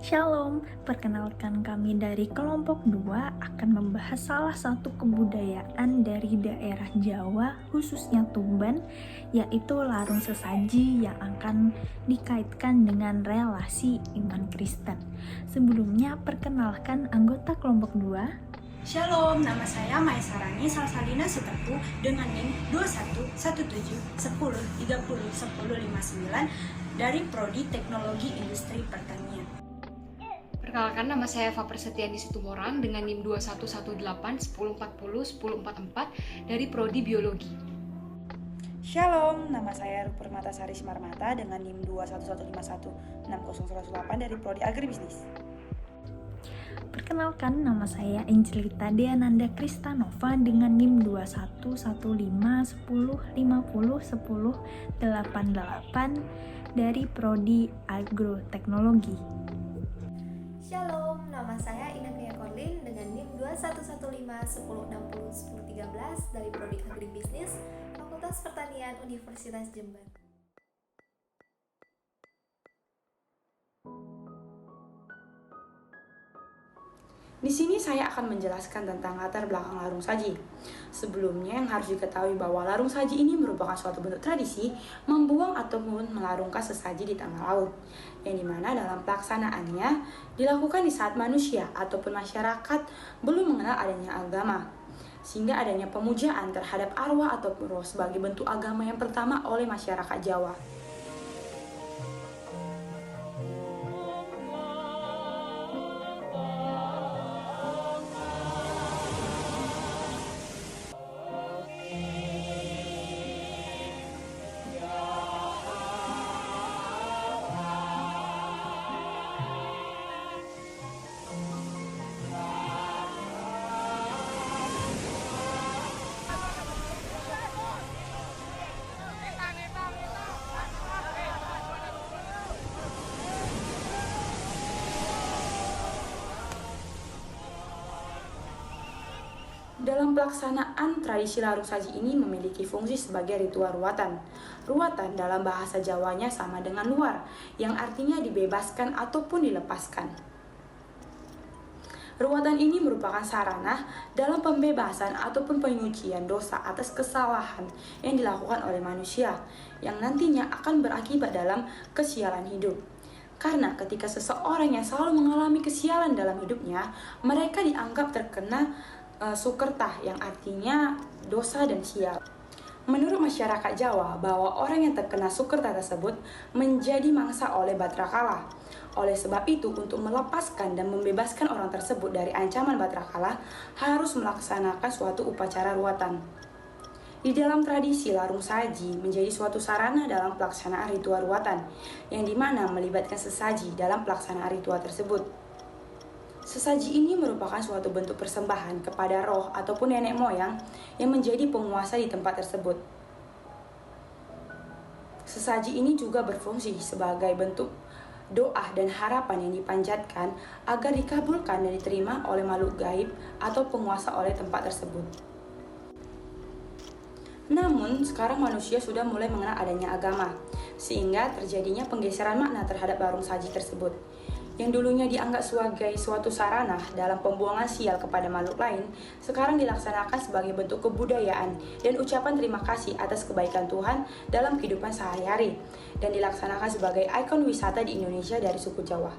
Shalom, perkenalkan kami dari kelompok 2 akan membahas salah satu kebudayaan dari daerah Jawa, khususnya Tuban, yaitu larung sesaji yang akan dikaitkan dengan relasi iman Kristen. Sebelumnya, perkenalkan anggota kelompok 2. Shalom, nama saya Maesarani Salsalina Sutepu dengan NIM 211710301059 dari Prodi Teknologi Industri Pertanian. Perkenalkan, nama saya Eva Persetiani Situmorang dengan NIM 211810401044 dari Prodi Biologi. Shalom, nama saya Permata Sari Simarmata dengan NIM 2115160108 dari Prodi Agribisnis. Perkenalkan, nama saya Angelita Deananda Kristanova dengan NIM 211510501088 dari Prodi Agroteknologi. Shalom, nama saya Inaknya Korlin dengan NIM 211510601013 dari Prodi Agribisnis, Fakultas Pertanian Universitas Jember. Di sini saya akan menjelaskan tentang latar belakang larung saji. Sebelumnya yang harus diketahui bahwa larung saji ini merupakan suatu bentuk tradisi membuang ataupun melarungkan sesaji di tengah laut, yang dimana dalam pelaksanaannya dilakukan di saat manusia ataupun masyarakat belum mengenal adanya agama, sehingga adanya pemujaan terhadap arwah ataupun roh sebagai bentuk agama yang pertama oleh masyarakat Jawa. Dalam pelaksanaan, tradisi larung saji ini memiliki fungsi sebagai ritual ruatan. Ruatan dalam bahasa Jawanya sama dengan luar, yang artinya dibebaskan ataupun dilepaskan. Ruatan ini merupakan sarana dalam pembebasan ataupun penyucian dosa atas kesalahan yang dilakukan oleh manusia, yang nantinya akan berakibat dalam kesialan hidup. Karena ketika seseorang yang selalu mengalami kesialan dalam hidupnya, mereka dianggap terkena sukertah, yang artinya dosa dan sial. Menurut masyarakat Jawa, bahwa orang yang terkena sukertah tersebut menjadi mangsa oleh Batrakala. Oleh sebab itu, untuk melepaskan dan membebaskan orang tersebut dari ancaman Batrakala, harus melaksanakan suatu upacara ruatan. Di dalam tradisi, larung saji menjadi suatu sarana dalam pelaksanaan ritual ruatan, yang dimana melibatkan sesaji dalam pelaksanaan ritual tersebut. Sesaji ini merupakan suatu bentuk persembahan kepada roh ataupun nenek moyang yang menjadi penguasa di tempat tersebut. Sesaji ini juga berfungsi sebagai bentuk doa dan harapan yang dipanjatkan agar dikabulkan dan diterima oleh makhluk gaib atau penguasa oleh tempat tersebut. Namun, sekarang manusia sudah mulai mengenal adanya agama, sehingga terjadinya penggeseran makna terhadap larung saji tersebut. Yang dulunya dianggap sebagai suatu sarana dalam pembuangan sial kepada makhluk lain, sekarang dilaksanakan sebagai bentuk kebudayaan dan ucapan terima kasih atas kebaikan Tuhan dalam kehidupan sehari-hari, dan dilaksanakan sebagai ikon wisata di Indonesia dari suku Jawa.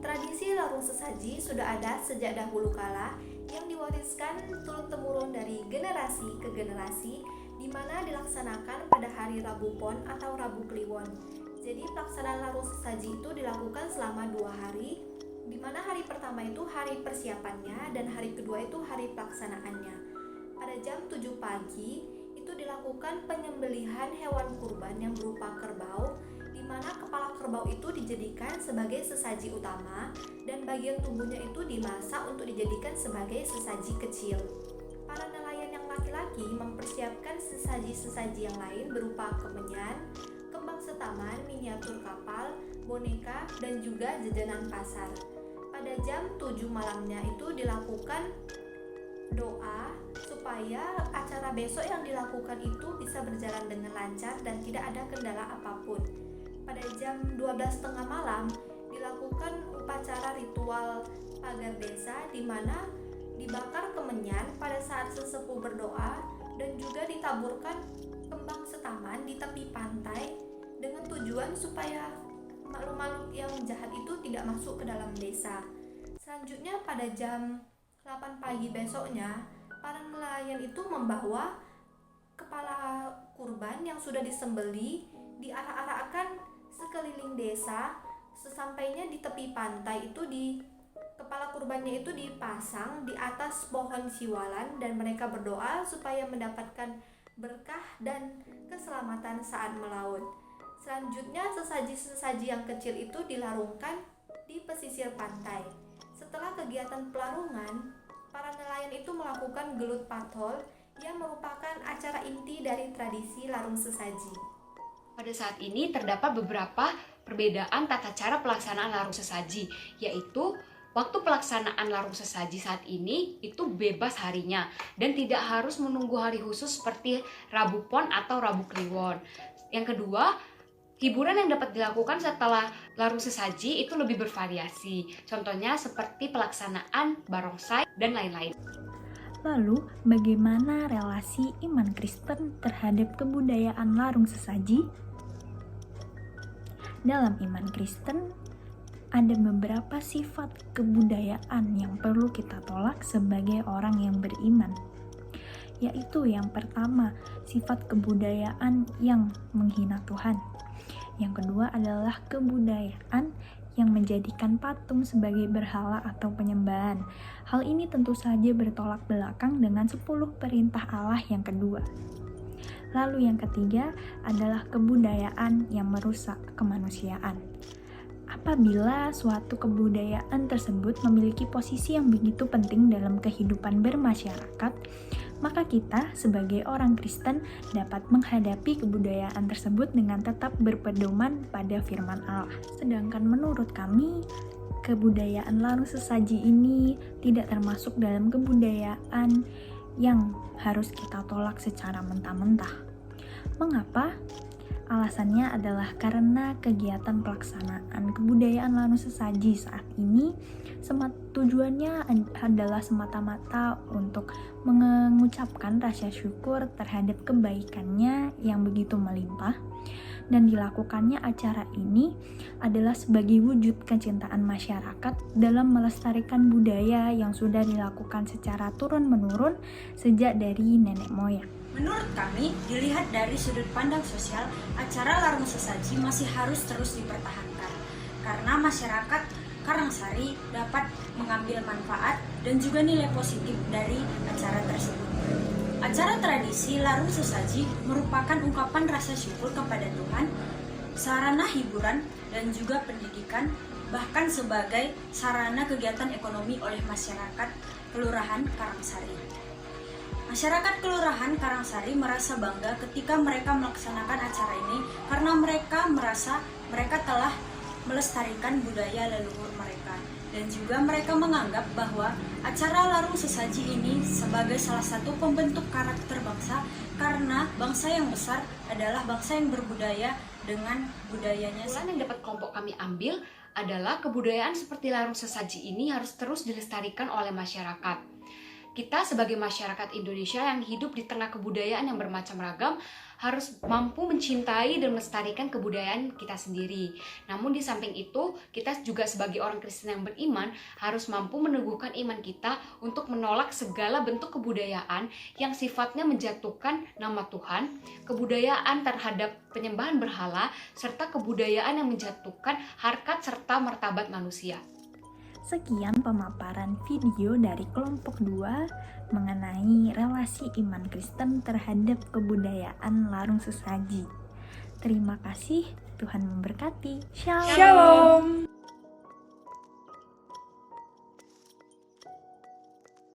Tradisi larung sesaji sudah ada sejak dahulu kala yang diwariskan turun-temurun dari generasi ke generasi, di mana dilaksanakan pada hari Rabu Pon atau Rabu Kliwon. Jadi pelaksanaan larung sesaji itu dilakukan selama 2 hari, di mana hari pertama itu hari persiapannya dan hari kedua itu hari pelaksanaannya. Pada jam 7 pagi itu dilakukan penyembelihan hewan kurban yang berupa kerbau, di mana kepala kerbau itu dijadikan sebagai sesaji utama dan bagian tubuhnya itu dimasak untuk dijadikan sebagai sesaji kecil. Para nelayan yang laki-laki mempersiapkan sesaji-sesaji yang lain berupa kemenyan, kembang setaman, miniatur kapal, boneka, dan juga jajanan pasar. Pada jam 7 malamnya itu dilakukan doa supaya acara besok yang dilakukan itu bisa berjalan dengan lancar dan tidak ada kendala apapun. Pada jam 12.30 malam dilakukan upacara ritual pagar desa di mana dibakar kemenyan pada saat sesepuh berdoa dan juga ditaburkan kembang setaman di tepi pantai dengan tujuan supaya makhluk-makhluk yang jahat itu tidak masuk ke dalam desa. Selanjutnya pada jam 8 pagi besoknya, para nelayan itu membawa kepala kurban yang sudah disembelih diarak-arakkan sekeliling desa. Sesampainya di tepi pantai itu kepala kurbannya itu dipasang di atas pohon siwalan dan mereka berdoa supaya mendapatkan berkah dan keselamatan saat melaut. Selanjutnya sesaji-sesaji yang kecil itu dilarungkan di pesisir pantai. Setelah kegiatan pelarungan, para nelayan itu melakukan gelut patrol yang merupakan acara inti dari tradisi larung sesaji. Pada saat ini terdapat beberapa perbedaan tata cara pelaksanaan larung sesaji, yaitu waktu pelaksanaan larung sesaji saat ini itu bebas harinya dan tidak harus menunggu hari khusus seperti Rabu Pon atau Rabu Kliwon. Yang kedua, hiburan yang dapat dilakukan setelah larung sesaji itu lebih bervariasi. Contohnya seperti pelaksanaan barongsai dan lain-lain. Lalu, bagaimana relasi iman Kristen terhadap kebudayaan larung sesaji? Dalam iman Kristen, ada beberapa sifat kebudayaan yang perlu kita tolak sebagai orang yang beriman. Yaitu yang pertama, sifat kebudayaan yang menghina Tuhan. Yang kedua adalah kebudayaan yang menjadikan patung sebagai berhala atau penyembahan. Hal ini tentu saja bertolak belakang dengan 10 perintah Allah yang kedua. Lalu yang ketiga adalah kebudayaan yang merusak kemanusiaan. Apabila suatu kebudayaan tersebut memiliki posisi yang begitu penting dalam kehidupan bermasyarakat, maka kita sebagai orang Kristen dapat menghadapi kebudayaan tersebut dengan tetap berpedoman pada firman Allah. Sedangkan menurut kami, kebudayaan larung sesaji ini tidak termasuk dalam kebudayaan yang harus kita tolak secara mentah-mentah. Mengapa? Alasannya adalah karena kegiatan pelaksanaan kebudayaan larung sesaji saat ini tujuannya adalah semata-mata untuk mengucapkan rasa syukur terhadap kebaikannya yang begitu melimpah, dan dilakukannya acara ini adalah sebagai wujud kecintaan masyarakat dalam melestarikan budaya yang sudah dilakukan secara turun-menurun sejak dari nenek moyang. Menurut kami, dilihat dari sudut pandang sosial, acara larung sesaji masih harus terus dipertahankan karena masyarakat Karangsari dapat mengambil manfaat dan juga nilai positif dari acara tersebut. Acara tradisi larung sesaji merupakan ungkapan rasa syukur kepada Tuhan, sarana hiburan dan juga pendidikan, bahkan sebagai sarana kegiatan ekonomi oleh masyarakat Kelurahan Karangsari. Masyarakat Kelurahan Karangsari merasa bangga ketika mereka melaksanakan acara ini karena mereka merasa mereka telah melestarikan budaya leluhur mereka, dan juga mereka menganggap bahwa acara larung sesaji ini sebagai salah satu pembentuk karakter bangsa, karena bangsa yang besar adalah bangsa yang berbudaya dengan budayanya. Kesimpulan yang dapat kelompok kami ambil adalah kebudayaan seperti larung sesaji ini harus terus dilestarikan oleh masyarakat. Kita sebagai masyarakat Indonesia yang hidup di tengah kebudayaan yang bermacam ragam harus mampu mencintai dan melestarikan kebudayaan kita sendiri. Namun di samping itu, kita juga sebagai orang Kristen yang beriman harus mampu meneguhkan iman kita untuk menolak segala bentuk kebudayaan yang sifatnya menjatuhkan nama Tuhan, kebudayaan terhadap penyembahan berhala, serta kebudayaan yang menjatuhkan harkat serta martabat manusia. Sekian pemaparan video dari kelompok 2 mengenai relasi iman Kristen terhadap kebudayaan larung sesaji. Terima kasih, Tuhan memberkati. Shalom.